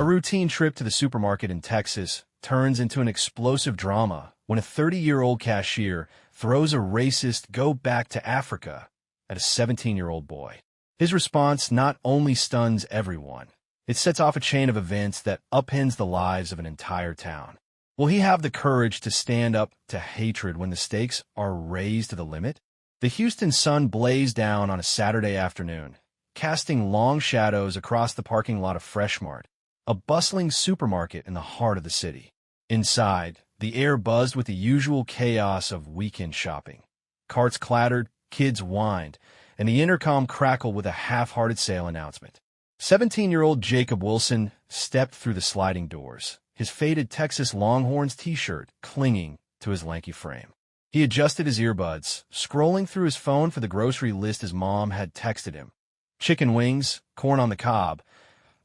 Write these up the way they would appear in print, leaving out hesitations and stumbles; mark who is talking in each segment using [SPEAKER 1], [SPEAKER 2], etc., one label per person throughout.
[SPEAKER 1] A routine trip to the supermarket in Texas turns into an explosive drama when a 30-year-old cashier throws a racist "go back to Africa" at a 17-year-old boy. His response not only stuns everyone, it sets off a chain of events that upends the lives of an entire town. Will he have the courage to stand up to hatred when the stakes are raised to the limit? The Houston sun blazed down on a Saturday afternoon, casting long shadows across the parking lot of Fresh Mart, a bustling supermarket in the heart of the city. Inside, the air buzzed with the usual chaos of weekend shopping. Carts clattered, kids whined, and the intercom crackled with a half-hearted sale announcement. 17-year-old Jacob Wilson stepped through the sliding doors, his faded Texas Longhorns t-shirt clinging to his lanky frame. He adjusted his earbuds, scrolling through his phone for the grocery list his mom had texted him. Chicken wings, corn on the cob,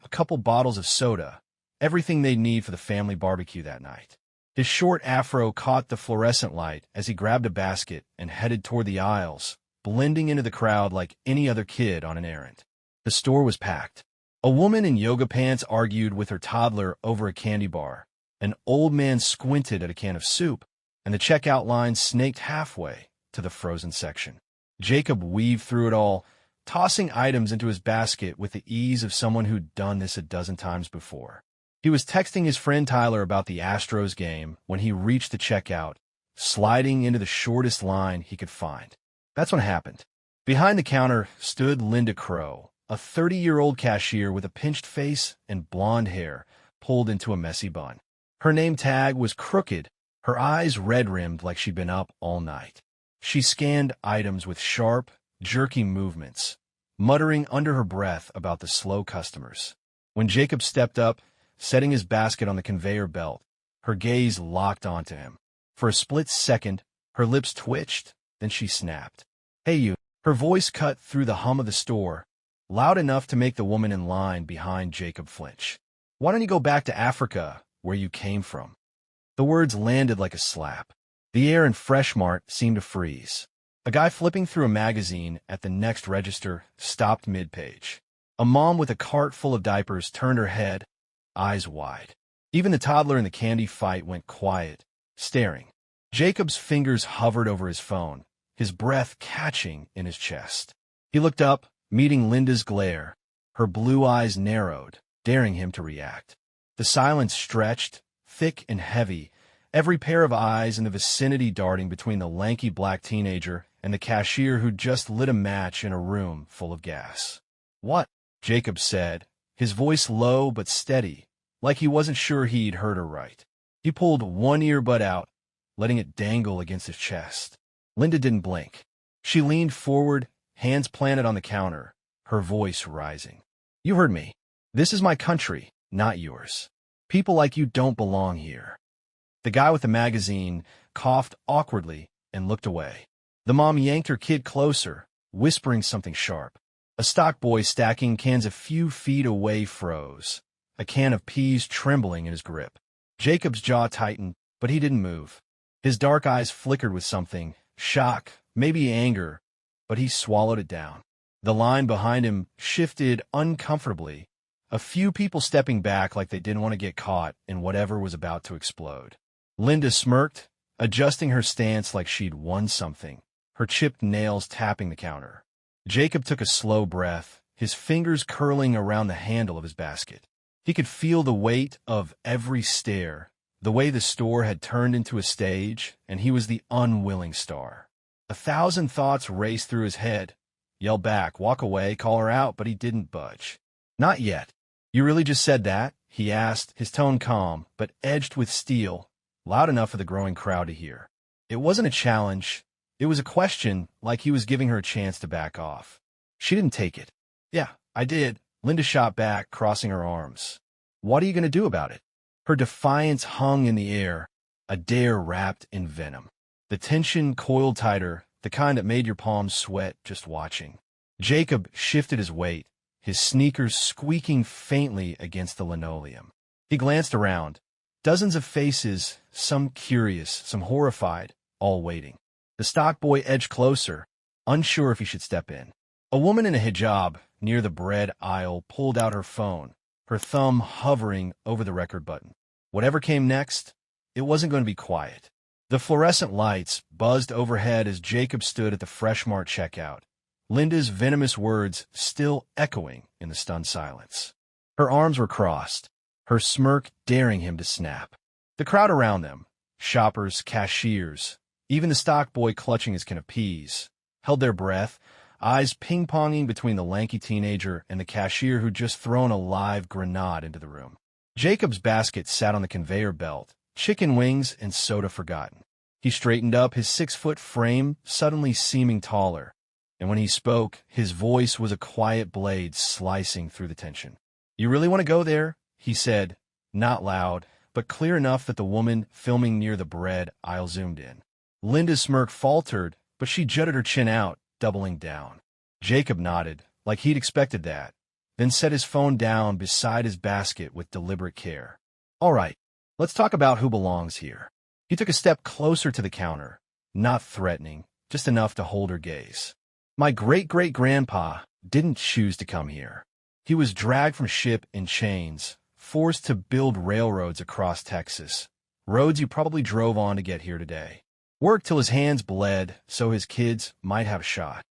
[SPEAKER 1] a couple bottles of soda, everything they'd need for the family barbecue that night. His short afro caught the fluorescent light as he grabbed a basket and headed toward the aisles, blending into the crowd like any other kid on an errand. The store was packed. A woman in yoga pants argued with her toddler over a candy bar. An old man squinted at a can of soup, and the checkout line snaked halfway to the frozen section. Jacob weaved through it all, tossing items into his basket with the ease of someone who'd done this a dozen times before. He was texting his friend Tyler about the Astros game when he reached the checkout, sliding into the shortest line he could find. That's what happened. Behind the counter stood Linda Crow, a 30-year-old cashier with a pinched face and blonde hair pulled into a messy bun. Her name tag was crooked, her eyes red-rimmed like she'd been up all night. She scanned items with sharp, jerky movements, muttering under her breath about the slow customers. When Jacob stepped up, setting his basket on the conveyor belt, her gaze locked onto him. For a split second, her lips twitched, then she snapped. "Hey you." Her voice cut through the hum of the store, loud enough to make the woman in line behind Jacob flinch. "Why don't you go back to Africa, where you came from?" The words landed like a slap. The air in Fresh Mart seemed to freeze. A guy flipping through a magazine at the next register stopped mid-page. A mom with a cart full of diapers turned her head, eyes wide. Even the toddler in the candy fight went quiet, staring. Jacob's fingers hovered over his phone, his breath catching in his chest. He looked up, meeting Linda's glare. Her blue eyes narrowed, daring him to react. The silence stretched, thick and heavy, every pair of eyes in the vicinity darting between the lanky black teenager and the cashier who'd just lit a match in a room full of gas. "What?" Jacob said, his voice low but steady, like he wasn't sure he'd heard her right. He pulled one earbud out, letting it dangle against his chest. Linda didn't blink. She leaned forward, hands planted on the counter, her voice rising. "You heard me. This is my country, not yours. People like you don't belong here." The guy with the magazine coughed awkwardly and looked away. The mom yanked her kid closer, whispering something sharp. A stock boy stacking cans a few feet away froze, a can of peas trembling in his grip. Jacob's jaw tightened, but he didn't move. His dark eyes flickered with something, shock, maybe anger, but he swallowed it down. The line behind him shifted uncomfortably, a few people stepping back like they didn't want to get caught in whatever was about to explode. Linda smirked, adjusting her stance like she'd won something, her chipped nails tapping the counter. Jacob took a slow breath, his fingers curling around the handle of his basket. He could feel the weight of every stare, the way the store had turned into a stage, and he was the unwilling star. 1,000 thoughts raced through his head. Yell back, walk away, call her out, but he didn't budge. "Not yet." "You really just said that?" he asked, his tone calm, but edged with steel, loud enough for the growing crowd to hear. It wasn't a challenge. It was a question, like he was giving her a chance to back off. She didn't take it. "Yeah, I did." Linda shot back, crossing her arms. "What are you going to do about it?" Her defiance hung in the air, a dare wrapped in venom. The tension coiled tighter, the kind that made your palms sweat just watching. Jacob shifted his weight, his sneakers squeaking faintly against the linoleum. He glanced around. Dozens of faces, some curious, some horrified, all waiting. The stock boy edged closer, unsure if he should step in. A woman in a hijab near the bread aisle pulled out her phone, her thumb hovering over the record button. Whatever came next, it wasn't going to be quiet. The fluorescent lights buzzed overhead as Jacob stood at the Fresh Mart checkout, Linda's venomous words still echoing in the stunned silence. Her arms were crossed, her smirk daring him to snap. The crowd around them, shoppers, cashiers, even the stock boy clutching his can of peas, held their breath, eyes ping-ponging between the lanky teenager and the cashier who'd just thrown a live grenade into the room. Jacob's basket sat on the conveyor belt, chicken wings and soda forgotten. He straightened up, his 6-foot frame suddenly seeming taller, and when he spoke, his voice was a quiet blade slicing through the tension. "You really want to go there?" he said, not loud, but clear enough that the woman filming near the bread aisle zoomed in. Linda's smirk faltered, but she jutted her chin out, doubling down. Jacob nodded, like he'd expected that, then set his phone down beside his basket with deliberate care. "All right, let's talk about who belongs here." He took a step closer to the counter, not threatening, just enough to hold her gaze. "My great-great-grandpa didn't choose to come here. He was dragged from ship in chains, forced to build railroads across Texas, roads you probably drove on to get here today. Worked till his hands bled so his kids might have a shot."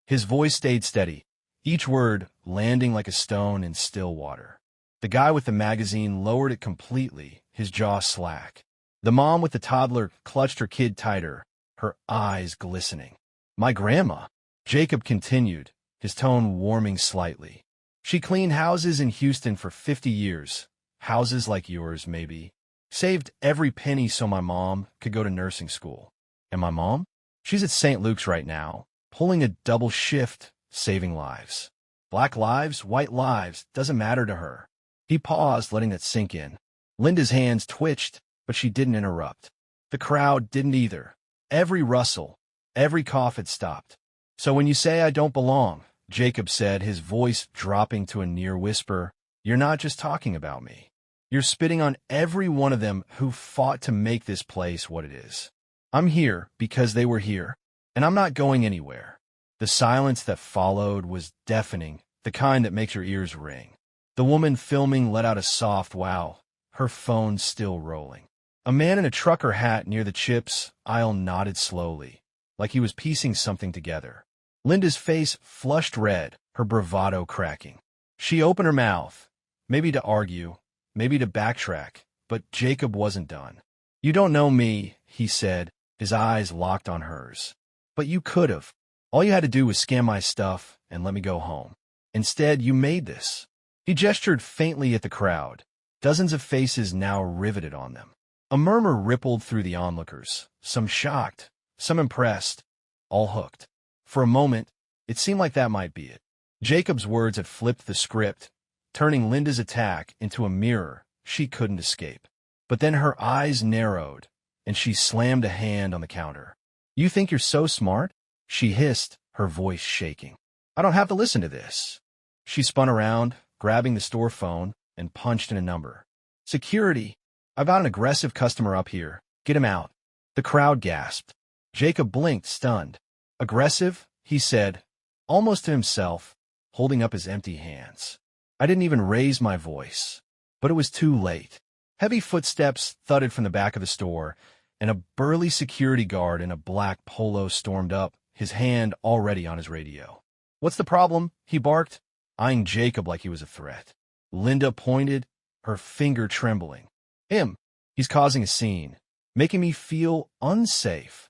[SPEAKER 1] His voice stayed steady, each word landing like a stone in still water. The guy with the magazine lowered it completely, his jaw slack. The mom with the toddler clutched her kid tighter, her eyes glistening. "My grandma," Jacob continued, his tone warming slightly. "She cleaned houses in Houston for 50 years. Houses like yours, maybe. Saved every penny so my mom could go to nursing school. And my mom? She's at St. Luke's right now, pulling a double shift, saving lives. Black lives, white lives, doesn't matter to her." He paused, letting that sink in. Linda's hands twitched, but she didn't interrupt. The crowd didn't either. Every rustle, every cough had stopped. "So when you say I don't belong," Jacob said, his voice dropping to a near whisper, "you're not just talking about me. You're spitting on every one of them who fought to make this place what it is. I'm here because they were here, and I'm not going anywhere." The silence that followed was deafening, the kind that makes your ears ring. The woman filming let out a soft wow, her phone still rolling. A man in a trucker hat near the chips aisle nodded slowly, like he was piecing something together. Linda's face flushed red, her bravado cracking. She opened her mouth, maybe to argue, maybe to backtrack, but Jacob wasn't done. "You don't know me," he said, his eyes locked on hers. "But you could have. All you had to do was scan my stuff and let me go home. Instead, you made this." He gestured faintly at the crowd, dozens of faces now riveted on them. A murmur rippled through the onlookers, some shocked, some impressed, all hooked. For a moment, it seemed like that might be it. Jacob's words had flipped the script, turning Linda's attack into a mirror she couldn't escape. But then her eyes narrowed, and she slammed a hand on the counter. "You think you're so smart?" she hissed, her voice shaking. "I don't have to listen to this." She spun around, grabbing the store phone, and punched in a number. "Security. I've got an aggressive customer up here. Get him out." The crowd gasped. Jacob blinked, stunned. "Aggressive?" he said, almost to himself, holding up his empty hands. "I didn't even raise my voice." But it was too late. Heavy footsteps thudded from the back of the store, and a burly security guard in a black polo stormed up, his hand already on his radio. "What's the problem?" he barked, eyeing Jacob like he was a threat. Linda pointed, her finger trembling. "Him. He's causing a scene, making me feel unsafe."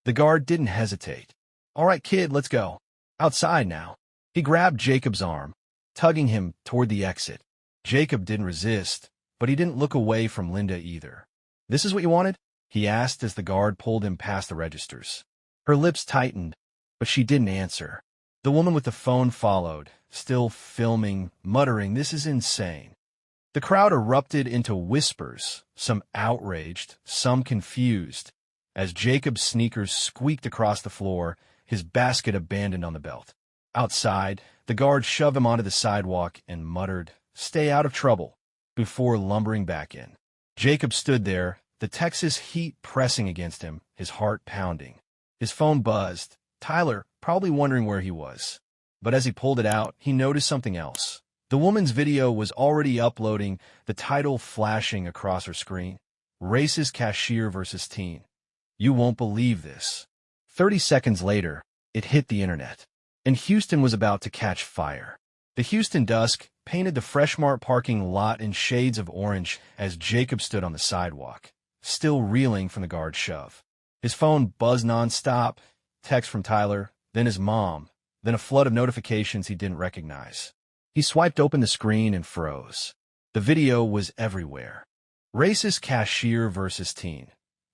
[SPEAKER 1] The guard didn't hesitate. "All right, kid, let's go. Outside now." He grabbed Jacob's arm, tugging him toward the exit. Jacob didn't resist, but he didn't look away from Linda either. "This is what you wanted?" he asked as the guard pulled him past the registers. Her lips tightened, but she didn't answer. The woman with the phone followed, still filming, muttering, "This is insane." The crowd erupted into whispers, some outraged, some confused, as Jacob's sneakers squeaked across the floor, his basket abandoned on the belt. Outside, the guard shoved him onto the sidewalk and muttered, "Stay out of trouble," before lumbering back in. Jacob stood there, the Texas heat pressing against him, his heart pounding. His phone buzzed, Tyler probably wondering where he was. But as he pulled it out, he noticed something else. The woman's video was already uploading, the title flashing across her screen. Racist Cashier versus Teen. You won't believe this. 30 seconds later, it hit the internet, and Houston was about to catch fire. The Houston dusk painted the Fresh Mart parking lot in shades of orange as Jacob stood on the sidewalk, still reeling from the guard's shove. His phone buzzed nonstop, text from Tyler, then his mom, then a flood of notifications he didn't recognize. He swiped open the screen and froze. The video was everywhere. Racist Cashier versus Teen.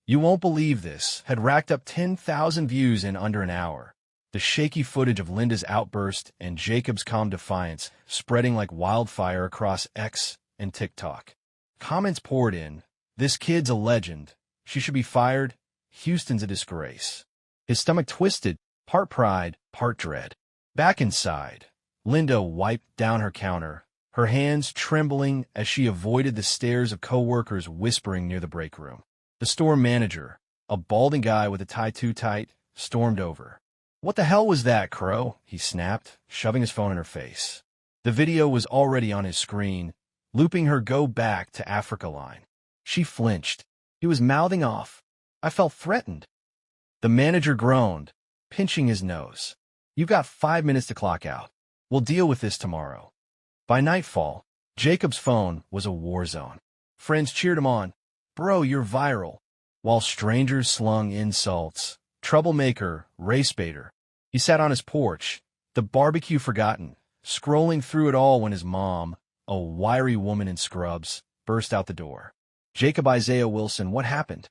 [SPEAKER 1] You won't believe this had racked up 10,000 views in under an hour. The shaky footage of Linda's outburst and Jacob's calm defiance spreading like wildfire across X and TikTok. Comments poured in. This kid's a legend. She should be fired. Houston's a disgrace. His stomach twisted, part pride, part dread. Back inside, Linda wiped down her counter, her hands trembling as she avoided the stares of coworkers whispering near the break room. The store manager, a balding guy with a tie too tight, stormed over. "What the hell was that, Crow?" he snapped, shoving his phone in her face. The video was already on his screen, looping her "Go Back to Africa" line. She flinched. He was mouthing off. "I felt threatened." The manager groaned, pinching his nose. "You've got 5 minutes to clock out. We'll deal with this tomorrow." By nightfall, Jacob's phone was a war zone. Friends cheered him on. "Bro, you're viral," while strangers slung insults. "Troublemaker, race baiter." He sat on his porch, the barbecue forgotten, scrolling through it all when his mom, a wiry woman in scrubs, burst out the door. "Jacob Isaiah Wilson, what happened?"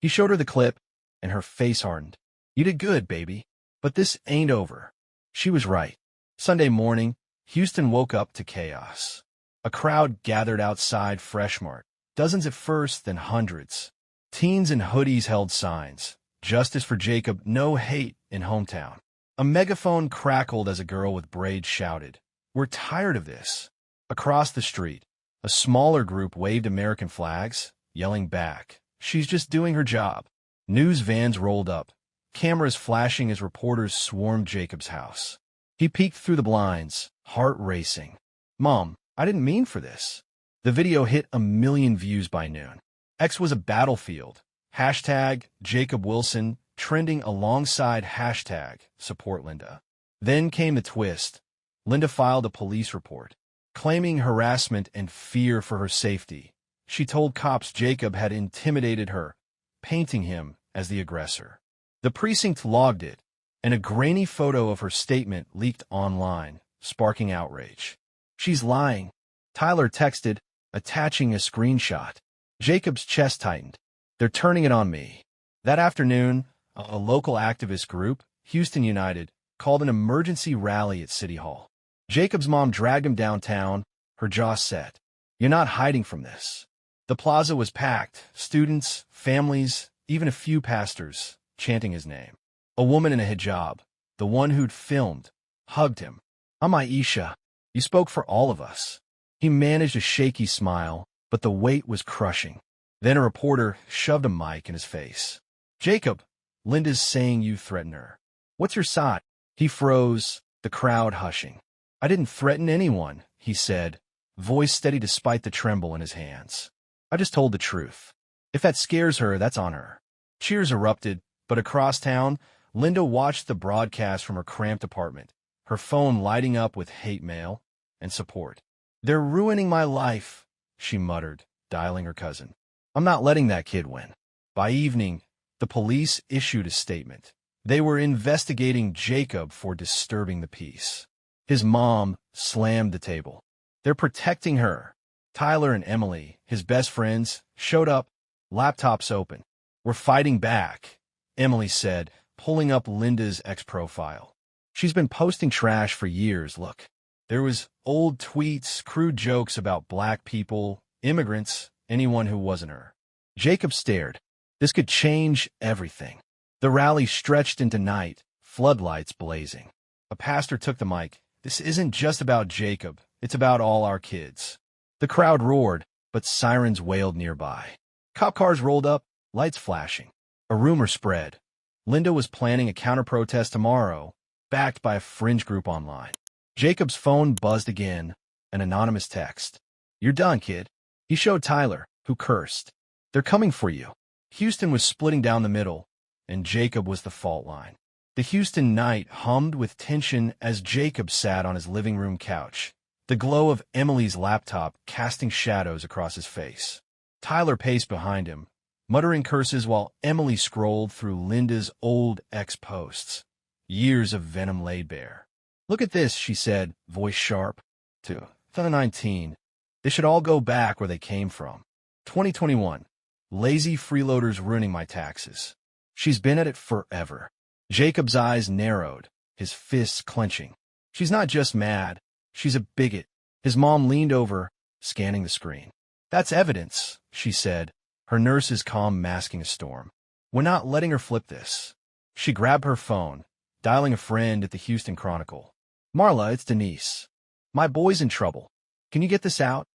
[SPEAKER 1] He showed her the clip, and her face hardened. "You did good, baby. But this ain't over." She was right. Sunday morning, Houston woke up to chaos. A crowd gathered outside Fresh Mart, dozens at first, then hundreds. Teens in hoodies held signs. "Justice for Jacob, no hate in hometown." A megaphone crackled as a girl with braids shouted, "We're tired of this." Across the street, a smaller group waved American flags, yelling back, "She's just doing her job." News vans rolled up, cameras flashing as reporters swarmed Jacob's house. He peeked through the blinds, heart racing. "Mom, I didn't mean for this." The video hit 1 million views by noon. X was a battlefield. Hashtag Jacob Wilson trending alongside hashtag support Linda. Then came the twist. Linda filed a police report, claiming harassment and fear for her safety. She told cops Jacob had intimidated her, painting him as the aggressor. The precinct logged it, and a grainy photo of her statement leaked online, sparking outrage. "She's lying," Tyler texted, attaching a screenshot. Jacob's chest tightened. "They're turning it on me." That afternoon, a local activist group, Houston United, called an emergency rally at City Hall. Jacob's mom dragged him downtown, her jaw set. "You're not hiding from this." The plaza was packed, students, families, even a few pastors, chanting his name. A woman in a hijab, the one who'd filmed, hugged him. "I'm Aisha. You spoke for all of us." He managed a shaky smile, but the weight was crushing. Then a reporter shoved a mic in his face. "Jacob, Linda's saying you threatened her. What's your side?" He froze, the crowd hushing. "I didn't threaten anyone," he said, voice steady despite the tremble in his hands. "I just told the truth. If that scares her, that's on her." Cheers erupted, but across town, Linda watched the broadcast from her cramped apartment, her phone lighting up with hate mail and support. "They're ruining my life," she muttered, dialing her cousin. "I'm not letting that kid win." By evening, the police issued a statement. They were investigating Jacob for disturbing the peace. His mom slammed the table. "They're protecting her." Tyler and Emily, his best friends, showed up, laptops open. "We're fighting back," Emily said, pulling up Linda's ex-profile. "She's been posting trash for years, look." There was old tweets, crude jokes about black people, immigrants, anyone who wasn't her. Jacob stared. This could change everything. The rally stretched into night, floodlights blazing. A pastor took the mic. "This isn't just about Jacob. It's about all our kids." The crowd roared, but sirens wailed nearby. Cop cars rolled up, lights flashing. A rumor spread. Linda was planning a counter-protest tomorrow, backed by a fringe group online. Jacob's phone buzzed again, An anonymous text. "You're done, kid." He showed Tyler, who cursed. "They're coming for you." Houston was splitting down the middle, and Jacob was the fault line. The Houston night hummed with tension as Jacob sat on his living room couch, the glow of Emily's laptop casting shadows across his face. Tyler paced behind him, muttering curses while Emily scrolled through Linda's old ex-posts. Years of venom laid bare. "Look at this," she said, voice sharp. 2019. They should all go back where they came from. 2021. Lazy freeloaders ruining my taxes. She's been at it forever. Jacob's eyes narrowed, his fists clenching. She's not just mad, she's a bigot. His mom leaned over, scanning the screen. "That's evidence," she said, her nurse's calm masking a storm. "We're not letting her flip this." She grabbed her phone, dialing a friend at the Houston Chronicle. "Marla, it's Denise. My boy's in trouble. Can you get this out?"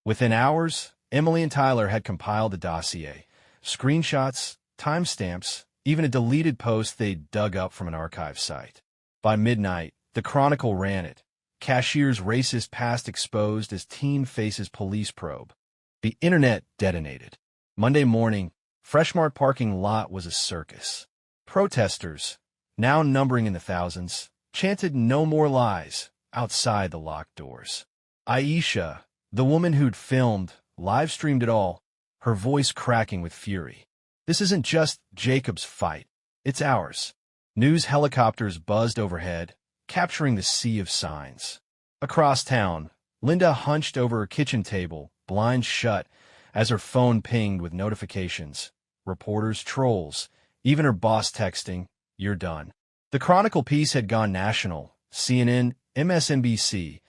[SPEAKER 1] Within hours, Emily and Tyler had compiled a dossier. Screenshots, timestamps, even a deleted post they'd dug up from an archive site. By midnight, the Chronicle ran it. Cashier's racist past exposed as teen faces police probe. The internet detonated. Monday morning, Freshmart parking lot was a circus. Protesters, now numbering in the thousands, chanted "No more lies" outside the locked doors. Aisha, the woman who'd filmed, live-streamed it all, her voice cracking with fury. "This isn't just Jacob's fight. It's ours." News helicopters buzzed overhead, capturing the sea of signs. Across town, Linda hunched over her kitchen table, blinds shut, as her phone pinged with notifications. Reporters, trolls, even her boss texting, "You're done." The Chronicle piece had gone national. CNN, MSNBC,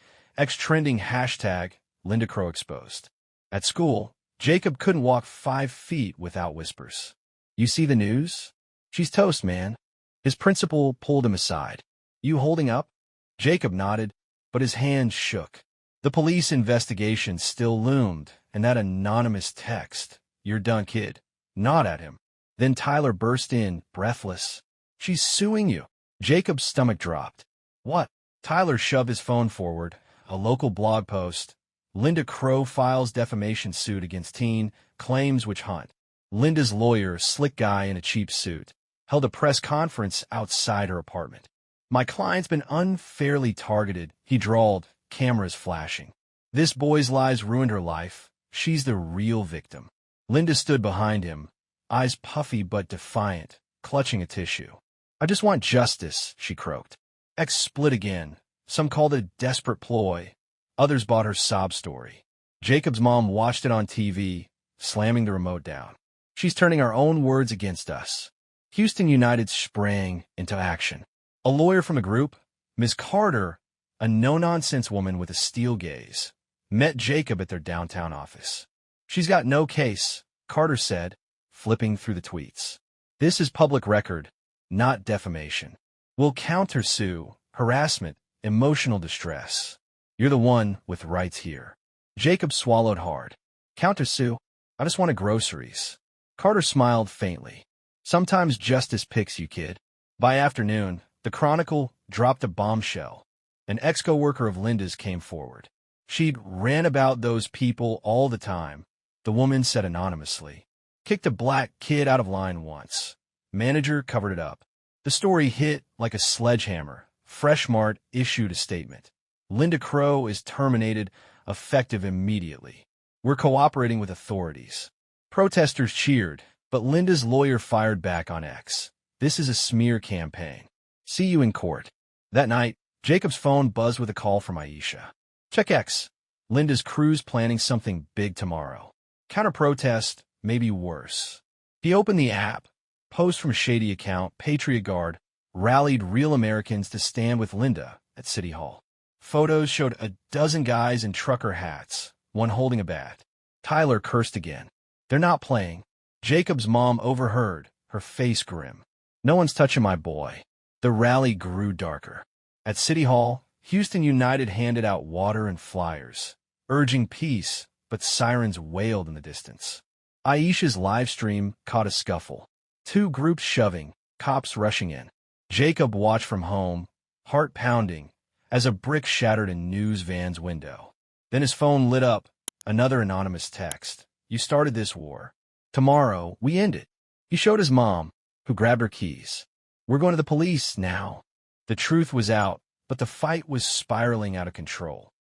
[SPEAKER 1] trending hashtag Linda Crow exposed. At school, Jacob couldn't walk 5 feet without whispers. "You see the news? She's toast, man." His principal pulled him aside. "You holding up?" Jacob nodded, but his hands shook. The police investigation still loomed, and that anonymous text, "You're done, kid," gnawed at him. Then Tyler burst in, breathless. "She's suing you." Jacob's stomach dropped. "What?" Tyler shoved his phone forward. A local blog post. Linda Crow files defamation suit against teen, claims witch hunt. Linda's lawyer, slick guy in a cheap suit, held a press conference outside her apartment. "My client's been unfairly targeted," he drawled, cameras flashing. "This boy's lies ruined her life. She's the real victim." Linda stood behind him, eyes puffy but defiant, clutching a tissue. "I just want justice," she croaked. X split again. Some called it a desperate ploy. Others bought her sob story. Jacob's mom watched it on TV, slamming the remote down. "She's turning our own words against us." Houston United sprang into action. A lawyer from the group, Ms. Carter, a no-nonsense woman with a steel gaze, met Jacob at their downtown office. "She's got no case," Carter said, flipping through the tweets. "This is public record, not defamation. We'll countersue, harassment, emotional distress. You're the one with rights here." Jacob swallowed hard. "Countersue? I just wanted groceries." Carter smiled faintly. "Sometimes justice picks you, kid." By afternoon, the Chronicle dropped a bombshell. An ex-co-worker of Linda's came forward. She'd ran about those people all the time, the woman said anonymously. Kicked a black kid out of line once. Manager covered it up. The story hit like a sledgehammer. Freshmart issued a statement. "Linda Crow is terminated, effective immediately. We're cooperating with authorities." Protesters cheered, but Linda's lawyer fired back on X. "This is a smear campaign. See you in court." That night, Jacob's phone buzzed with a call from Aisha. "Check X. Linda's crew's planning something big tomorrow. Counter-protest, maybe worse." He opened the app. Post from shady account, Patriot Guard, rallied real Americans to stand with Linda at City Hall. Photos showed a dozen guys in trucker hats, one holding a bat. Tyler cursed again. "They're not playing." Jacob's mom overheard, her face grim. "No one's touching my boy." The rally grew darker. At City Hall, Houston United handed out water and flyers, urging peace, but sirens wailed in the distance. Aisha's live stream caught a scuffle. 2 groups shoving, cops rushing in. Jacob watched from home, heart pounding, as a brick shattered a news van's window. Then his phone lit up. Another anonymous text. You started this war. Tomorrow, we end it. He showed his mom, who grabbed her keys. We're going to the police now. The truth was out, but the fight was spiraling out of control.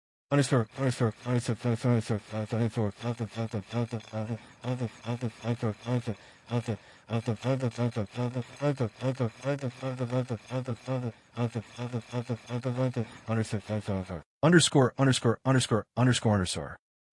[SPEAKER 1] Underscore.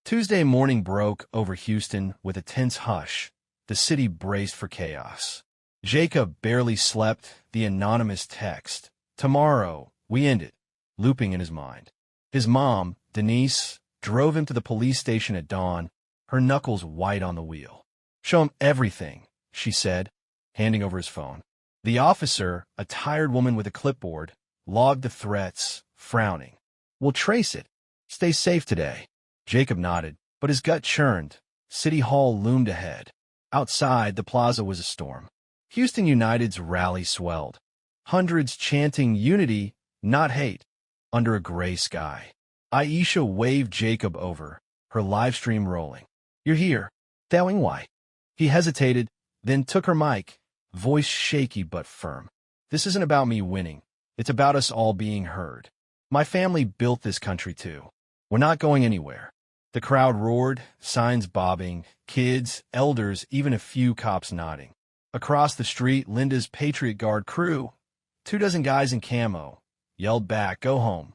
[SPEAKER 1] Tuesday morning broke over Houston with a tense hush. The city braced for chaos. Jacob barely slept, the anonymous text. Tomorrow, we end it, looping in his mind. His mom, Denise, drove him to the police station at dawn, her knuckles white on the wheel. Show him everything, she said, handing over his phone. The officer, a tired woman with a clipboard, logged the threats, frowning. We'll trace it. Stay safe today. Jacob nodded, but his gut churned. City Hall loomed ahead. Outside, the plaza was a storm. Houston United's rally swelled. Hundreds chanting unity, not hate, under a gray sky. Aisha waved Jacob over, her live stream rolling. You're here. Telling why? He hesitated, then took her mic, voice shaky but firm. This isn't about me winning. It's about us all being heard. My family built this country too. We're not going anywhere. The crowd roared, signs bobbing, kids, elders, even a few cops nodding. Across the street, Linda's Patriot Guard crew, 24 guys in camo, yelled back, go home.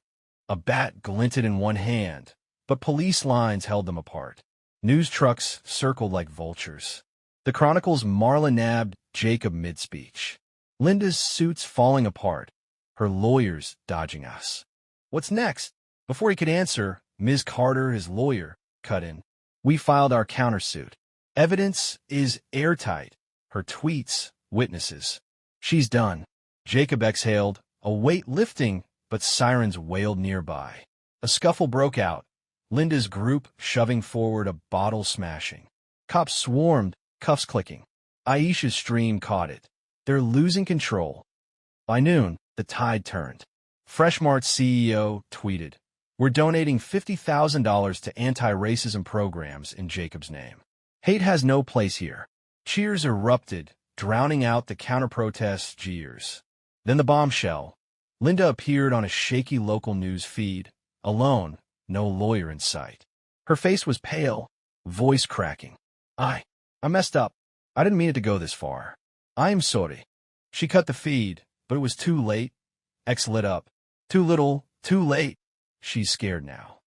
[SPEAKER 1] A bat glinted in one hand, but police lines held them apart. News trucks circled like vultures. The Chronicle's Marla nabbed Jacob mid-speech. Linda's suit's falling apart, her lawyers dodging us. What's next? Before he could answer, Ms. Carter, his lawyer, cut in. We filed our countersuit. Evidence is airtight. Her tweets, witnesses. She's done. Jacob exhaled, a weight lifting, but sirens wailed nearby. A scuffle broke out. Linda's group shoving forward, a bottle smashing. Cops swarmed, cuffs clicking. Aisha's stream caught it. They're losing control. By noon, the tide turned. Freshmart's CEO tweeted, we're donating $50,000 to anti-racism programs in Jacob's name. Hate has no place here. Cheers erupted, drowning out the counter-protest jeers. Then the bombshell. Linda appeared on a shaky local news feed, alone, no lawyer in sight. Her face was pale, voice cracking. I messed up. I didn't mean it to go this far. I'm sorry. She cut the feed, but it was too late. X lit up. Too little, too late. She's scared now.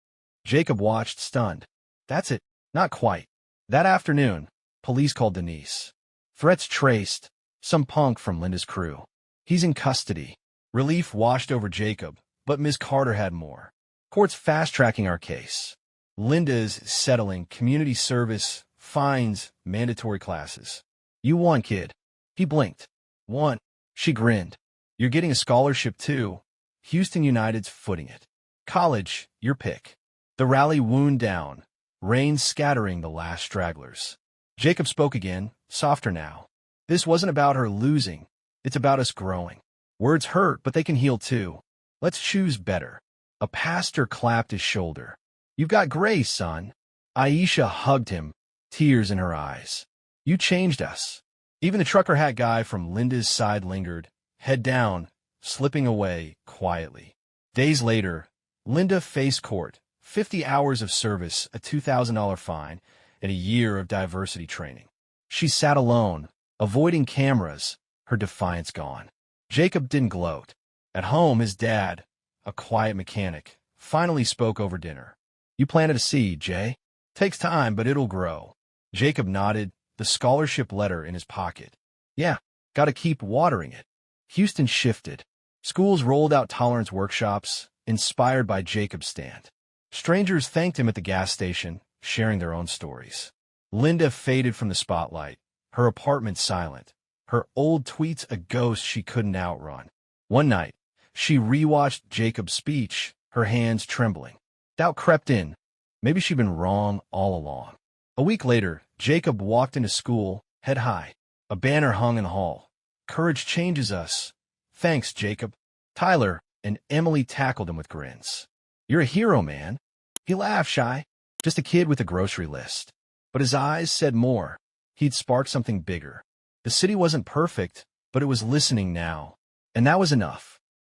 [SPEAKER 1] Jacob watched, stunned. That's it. Not quite. That afternoon, police called Denise. Threats traced. Some punk from Linda's crew. He's in custody. Relief washed over Jacob, but Ms. Carter had more. Court's fast-tracking our case. Linda's settling community service, fines, mandatory classes. You won, kid. He blinked. Won. She grinned. You're getting a scholarship, too. Houston United's footing it. College, your pick. The rally wound down, rain scattering the last stragglers. Jacob spoke again, softer now. This wasn't about her losing. It's about us growing. Words hurt, but they can heal too. Let's choose better. A pastor clapped his shoulder. You've got grace, son. Aisha hugged him, tears in her eyes. You changed us. Even the trucker hat guy from Linda's side lingered, head down, slipping away quietly. Days later, Linda faced court, 50 hours of service, a $2,000 fine, and a year of diversity training. She sat alone, avoiding cameras, her defiance gone. Jacob didn't gloat. At home, his dad, a quiet mechanic, finally spoke over dinner. You planted a seed, Jay. Takes time, but it'll grow. Jacob nodded, the scholarship letter in his pocket. Yeah, gotta keep watering it. Houston shifted. Schools rolled out tolerance workshops, inspired by Jacob's stand. Strangers thanked him at the gas station, sharing their own stories. Linda faded from the spotlight, her apartment silent, her old tweets a ghost she couldn't outrun. One night, she rewatched Jacob's speech, her hands trembling. Doubt crept in. Maybe she'd been wrong all along. A week later, Jacob walked into school, head high. A banner hung in the hall. Courage changes us. Thanks, Jacob. Tyler and Emily tackled him with grins. You're a hero, man. He laughed, shy. Just a kid with a grocery list. But his eyes said more. He'd sparked something bigger. The city wasn't perfect, but it was listening now. And that was enough.